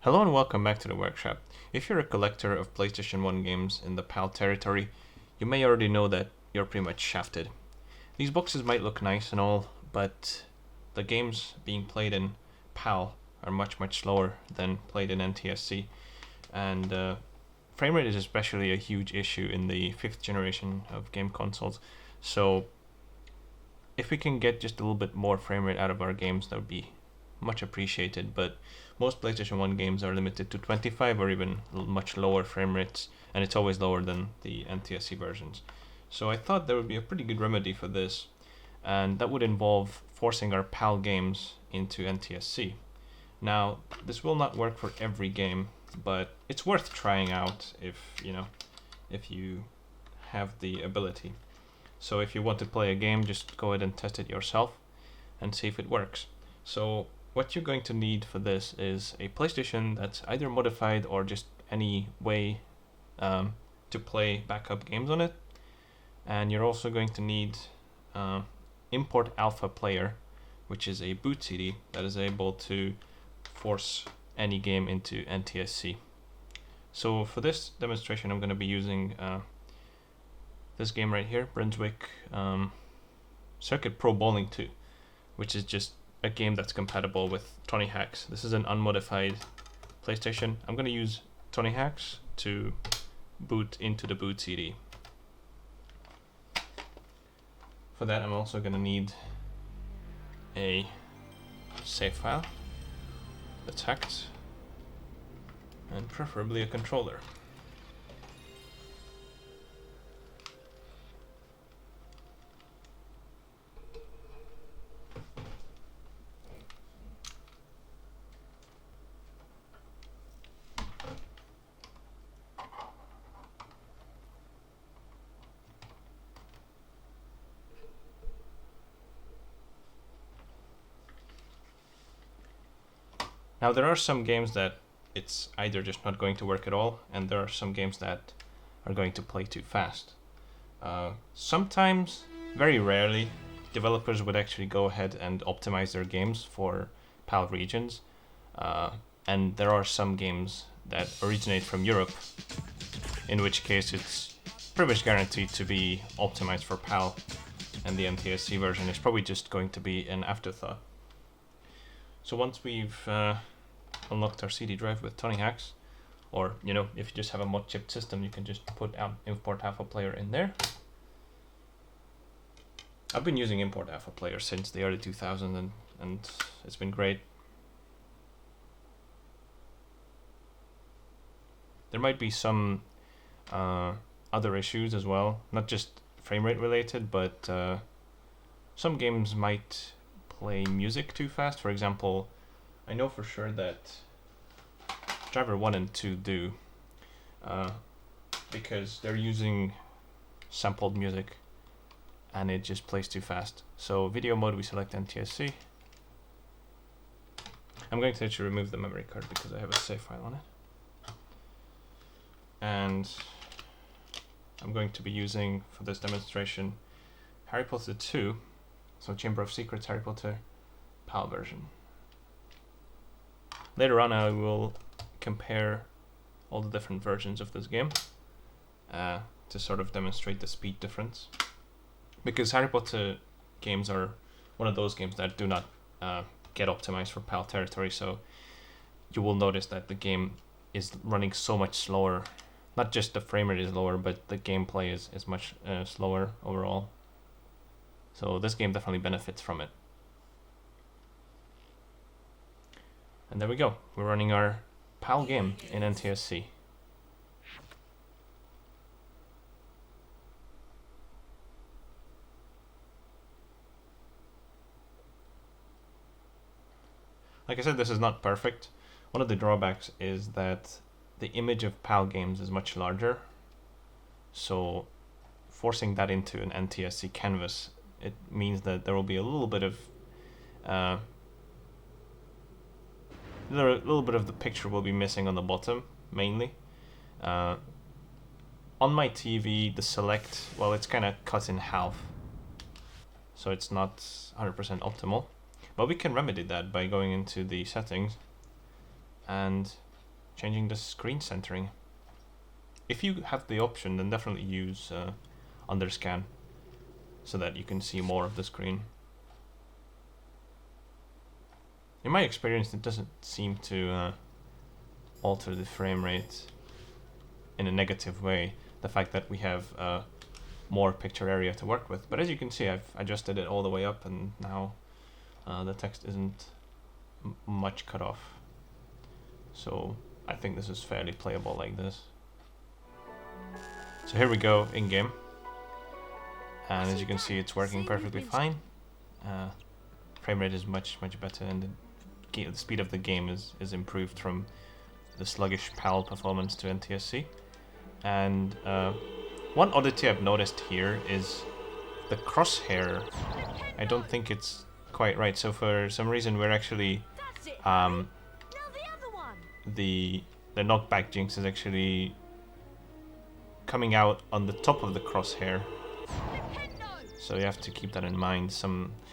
Hello and welcome back to the workshop. If you're a collector of PlayStation 1 games in the PAL territory, you may already know that you're pretty much shafted. These boxes might look nice and all, but the games being played in PAL are much slower than played in NTSC, and frame rate is especially a huge issue in the 5th generation of game consoles. So if we can get just a little bit more frame rate out of our games, that would be much appreciated, but most PlayStation 1 games are limited to 25 or even much lower frame rates, and it's always lower than the NTSC versions. So I thought there would be a pretty good remedy for this, and that would involve forcing our PAL games into NTSC. Now, this will not work for every game, but it's worth trying out if you have the ability. So if you want to play a game, just go ahead and test it yourself and see if it works. So what you're going to need for this is a PlayStation that's either modified or just any way to play backup games on it. And you're also going to need ImportPlayer, which is a boot CD that is able to force any game into NTSC. So for this demonstration, I'm going to be using this game right here, Brunswick Circuit Pro Bowling 2, which is just a game that's compatible with Tony Hawk's. This is an unmodified PlayStation. I'm going to use Tony Hawk's to boot into the boot CD. For that, I'm also going to need a save file that's hacked, and preferably a controller. Now there are some games that it's either just not going to work at all, and there are some games that are going to play too fast. Sometimes, very rarely, developers would actually go ahead and optimize their games for PAL regions, and there are some games that originate from Europe, in which case it's pretty much guaranteed to be optimized for PAL, and the NTSC version is probably just going to be an afterthought. So once we've unlocked our CD drive with Tony Hawk's, or if you just have a mod chip system, you can just put ImportPlayer in there. I've been using ImportPlayer since the early 2000s, and it's been great. There might be some other issues as well, not just frame rate related, but some games might play music too fast. For example, I know for sure that Driver 1 and 2 do, because they're using sampled music and it just plays too fast. So video mode, we select NTSC. I'm going to actually remove the memory card because I have a save file on it. And I'm going to be using, for this demonstration, Harry Potter 2, so Chamber of Secrets Harry Potter PAL version. Later on, I will compare all the different versions of this game to sort of demonstrate the speed difference. Because Harry Potter games are one of those games that do not get optimized for PAL territory, so you will notice that the game is running so much slower. Not just the frame rate is lower, but the gameplay is much slower overall. So this game definitely benefits from it. And there we go. We're running our PAL game in NTSC. Like I said, this is not perfect. One of the drawbacks is that the image of PAL games is much larger. So forcing that into an NTSC canvas, it means that there will be a little bit of the picture will be missing on the bottom, mainly. On my TV, the select, well, it's kind of cut in half, so it's not 100% optimal. But we can remedy that by going into the settings and changing the screen centering. If you have the option, then definitely use underscan so that you can see more of the screen. In my experience, it doesn't seem to alter the frame rate in a negative way, the fact that we have more picture area to work with. But as you can see, I've adjusted it all the way up, and now the text isn't much cut off. So I think this is fairly playable like this. So here we go in game, and as you can see, it's working perfectly fine. Frame rate is much better, and the speed of the game is improved from the sluggish PAL performance to NTSC. And one oddity I've noticed here is the crosshair. I don't think it's quite right. So for some reason, we're actually the knockback jinx is actually coming out on the top of the crosshair. So you have to keep that in mind.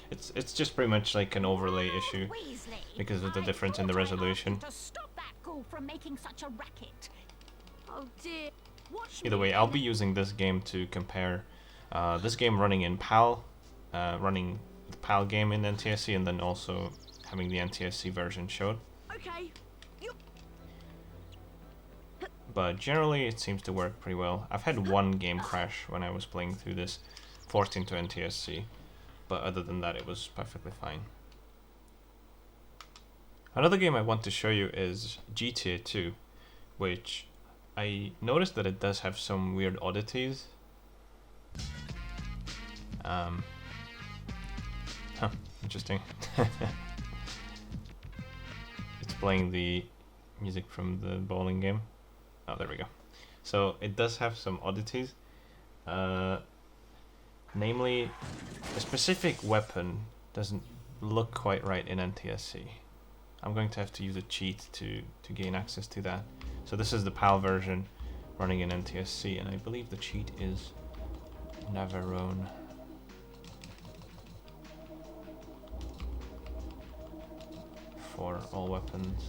It's just pretty much like an overlay issue because of the difference in the resolution. Either way, I'll be using this game to compare this game running in PAL, running the PAL game in NTSC, and then also having the NTSC version showed. Okay. But generally it seems to work pretty well. I've had one game crash when I was playing through this, forced into NTSC, but other than that it was perfectly fine. Another game I want to show you is GTA 2, which I noticed that it does have some weird oddities. Interesting. It's playing the music from the bowling game. Oh, there we go. So it does have some oddities. Namely, a specific weapon doesn't look quite right in NTSC. I'm going to have to use a cheat to gain access to that. So this is the PAL version running in NTSC, and I believe the cheat is Navarone. For all weapons.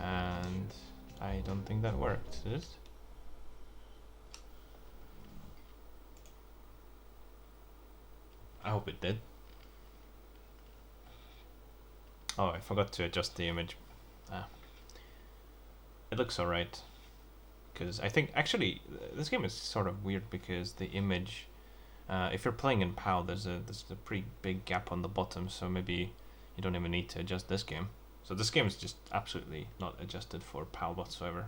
And I don't think that worked, did it? I hope it did. Oh, I forgot to adjust the image. It looks alright. Because I think, actually, this game is sort of weird because the image, if you're playing in PAL, there's a pretty big gap on the bottom, so maybe you don't even need to adjust this game. So this game is just absolutely not adjusted for PAL whatsoever.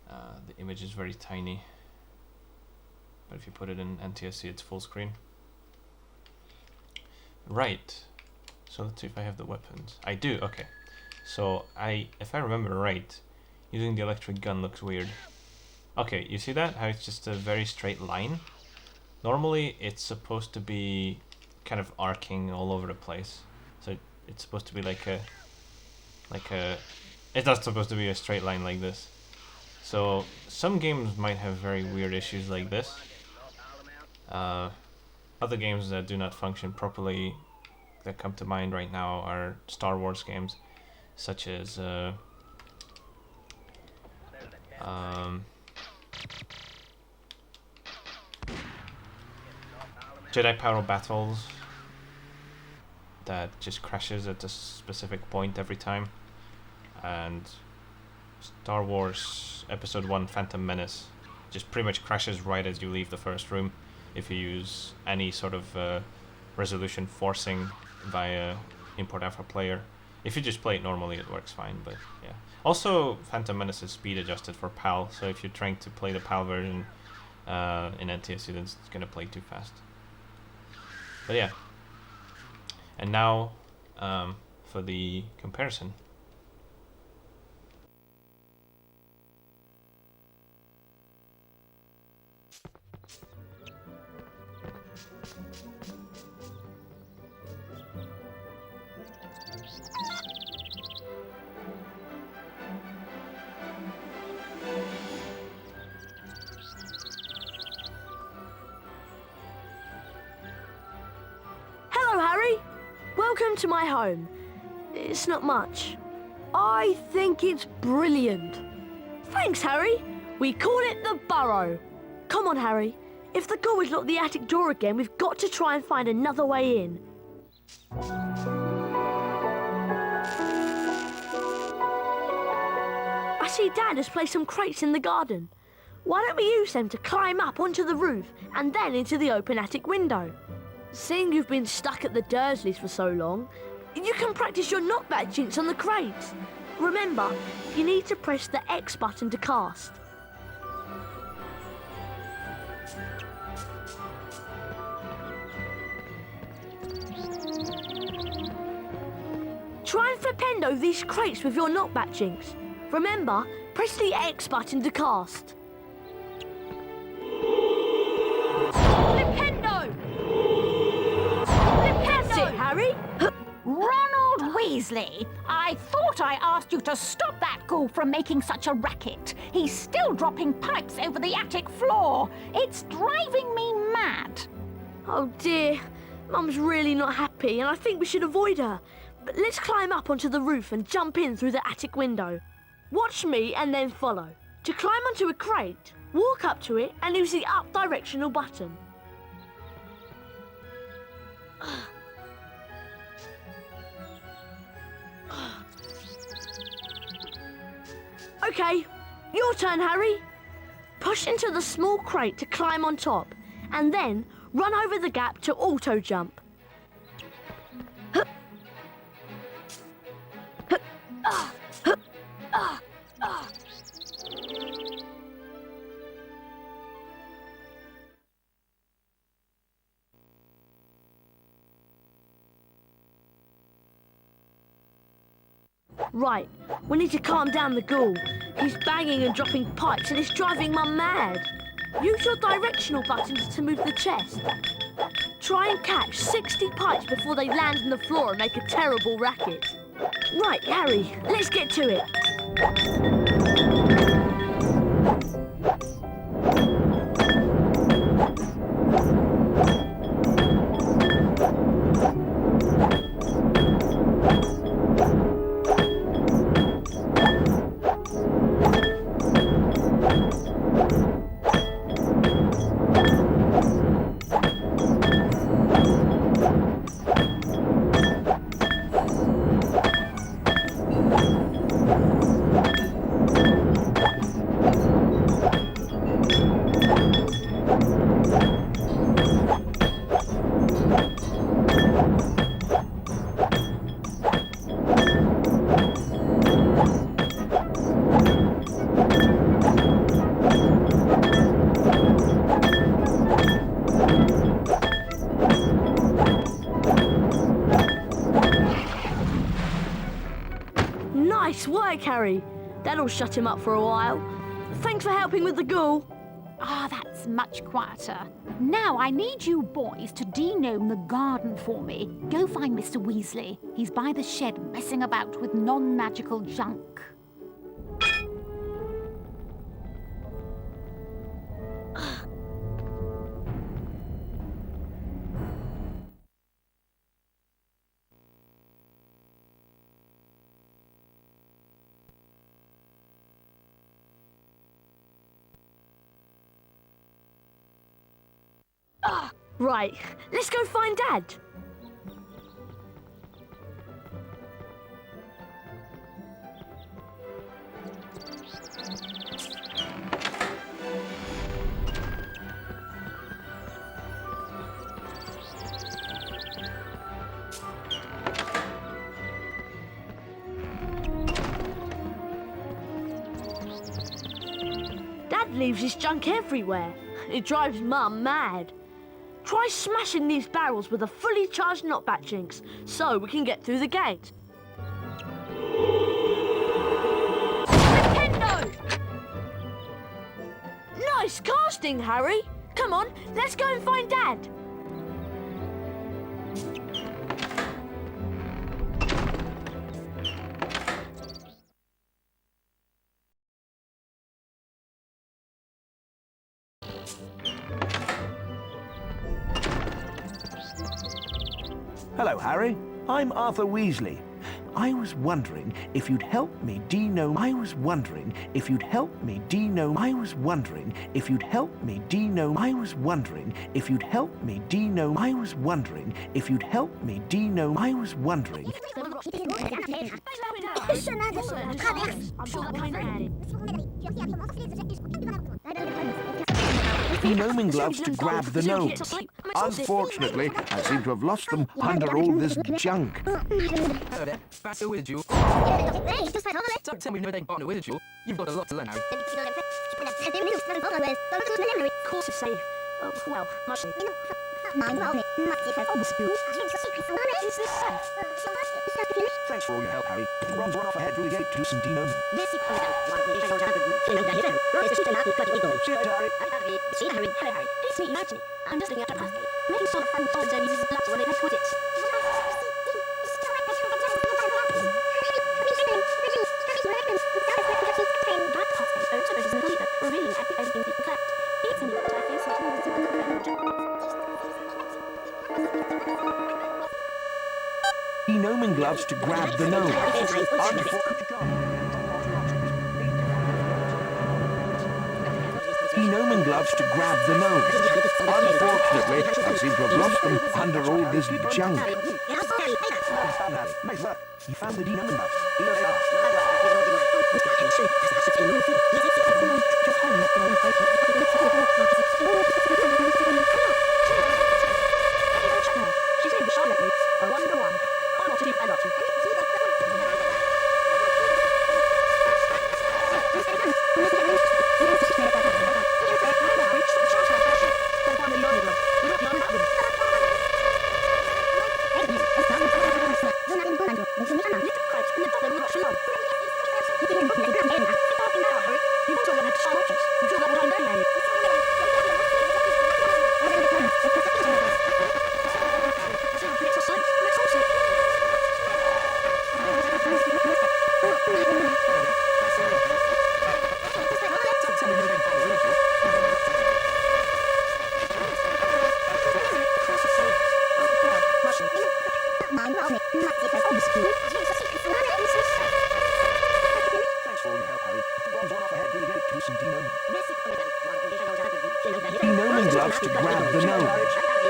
The image is very tiny. But if you put it in NTSC, it's full screen. Right. So let's see if I have the weapons. I do, okay. So if I remember right, using the electric gun looks weird. Okay, you see that? How it's just a very straight line? Normally it's supposed to be kind of arcing all over the place. So it's supposed to be like a it's not supposed to be a straight line like this. So some games might have very weird issues like this. Other games that do not function properly that come to mind right now are Star Wars games, such as Jedi Power Battles that just crashes at a specific point every time, and Star Wars Episode 1 Phantom Menace just pretty much crashes right as you leave the first room if you use any sort of resolution forcing via ImportPlayer. If you just play it normally, it works fine, but yeah. Also, Phantom Menace is speed adjusted for PAL, so if you're trying to play the PAL version in NTSC, then it's going to play too fast. But yeah. And now for the comparison. Hello, Harry. Welcome Welcome to my home. It's not much. I think it's brilliant. Thanks, Harry. We call it the burrow. Come on, Harry. If the ghoul has locked the attic door again, we've got to try and find another way in. I see Dad has placed some crates in the garden. Why don't we use them to climb up onto the roof and then into the open attic window? Seeing you've been stuck at the Dursleys for so long, you can practice your knockback jinx on the crates. Remember, you need to press the X button to cast. Try and flipendo these crates with your knockback jinx. Remember, press the X button to cast. Flipendo! That's it, Harry. Ronald Weasley, I thought I asked you to stop that ghoul from making such a racket. He's still dropping pipes over the attic floor. It's driving me mad. Oh dear, Mum's really not happy and I think we should avoid her. But let's climb up onto the roof and jump in through the attic window. Watch me and then follow. To climb onto a crate, walk up to it and use the up directional button. Okay, your turn, Harry. Push into the small crate to climb on top, and then run over the gap to auto jump. Right, we need to calm down the ghoul. He's banging and dropping pipes and it's driving Mum mad. Use your directional buttons to move the chest. Try and catch 60 pipes before they land on the floor and make a terrible racket. Right, Harry, let's get to it. Nice work, Harry. That'll shut him up for a while. Thanks for helping with the ghoul. Ah, that's much quieter. Now I need you boys to de-gnome the garden for me. Go find Mr. Weasley. He's by the shed messing about with non-magical junk. Right, let's go find Dad. Dad leaves his junk everywhere. It drives Mum mad. Try smashing these barrels with a fully charged knockback jinx so we can get through the gate. Nintendo! Nice casting, Harry. Come on, let's go and find Dad. Hello, Harry. I'm Arthur Weasley. I was wondering if you'd help me denome. I was wondering if you'd help me denome. I was wondering if you'd help me denome. I was wondering if you'd help me denome. I was wondering if you'd help me denome. I was wondering. Denoming gloves to grab the gnomes. Unfortunately, I seem to have lost them under all this junk. Hello there, back to Wizard Jewel. Don't tell me you've never taken part in a Wizard Jewel. You've got a lot to learn, Harry. Of course it's safe. Oh, well, much safe. Thanks for all your help, Harry. Ron's run off ahead through the gate to do some denoming. See you later, Harry. Hello, Harry. It's me, Anthony. I'm just looking at a basket, making sure the front door don't use his blocks when they quit it. Denoming gloves to grab the gnome. Denoming gloves to grab the gnome. Unfortunately, I seem to have lost them under all this junk. Nice work. You found the denoming gloves. Here they are. She's in the shine at you. I wonder why. I'm not to do I love you. Denoming gloves to grab the gnome.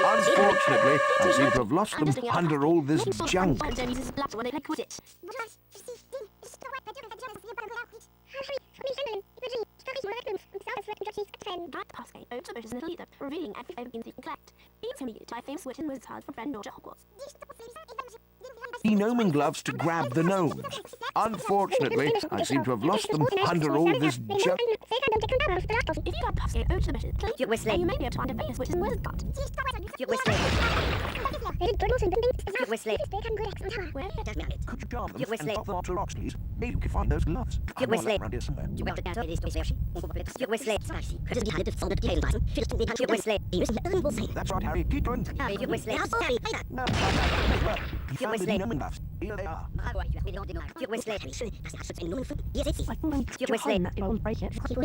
Unfortunately, I seem to have lost them under all this junk. Denoming gloves to grab the gnomes. Unfortunately, I seem to have lost them under all this junk. If you got Puffscape over to the mission, you may be able to find a famous witch in Wizard Cut. Could you charm them and pop them onto rocks, please? Maybe we can find those gloves. I know them around here somewhere. That's right, Harry. Keep going. No, you found the denoming gloves. Here they are. I think I can that won't break it. Hey look,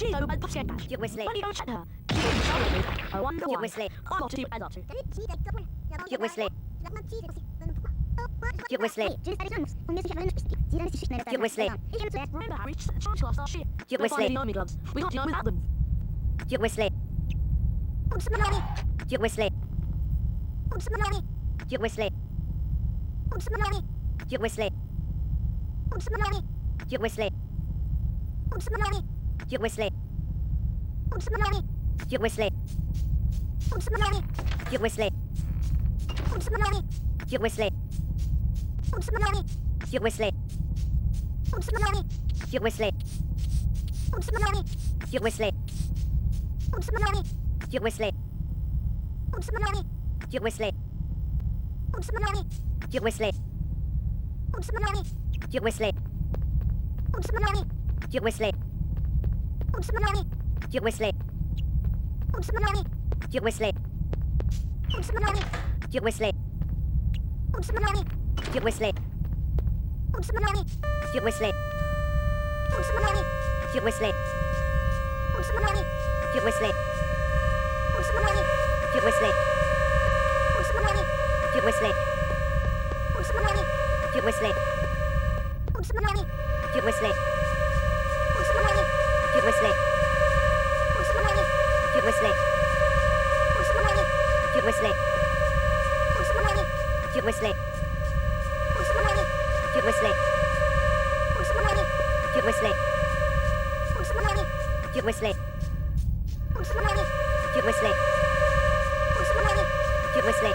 she's over by the Puffscape patch. Why don't you go check her? She's in the shower with me. I wonder why. I'm off to do what I love to. Remember, Harry, charge class last year. They find the army gloves. We can't deal without them. whistling. Acute whistling. Acute whistling. Acute whistling. Acute whistling. Acute whistling. Acute whistling. Acute whistling. Acute whistling. Acute whistling. Acute whistling. Acute whistling. Acute whistling. Acute whistling.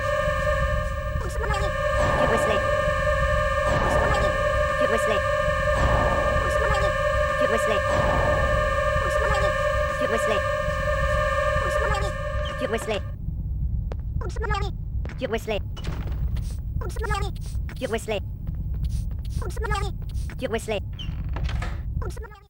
Acute whistling. Acute whistling. Acute whistling. Acute whistling. Acute whistling. Acute whistling.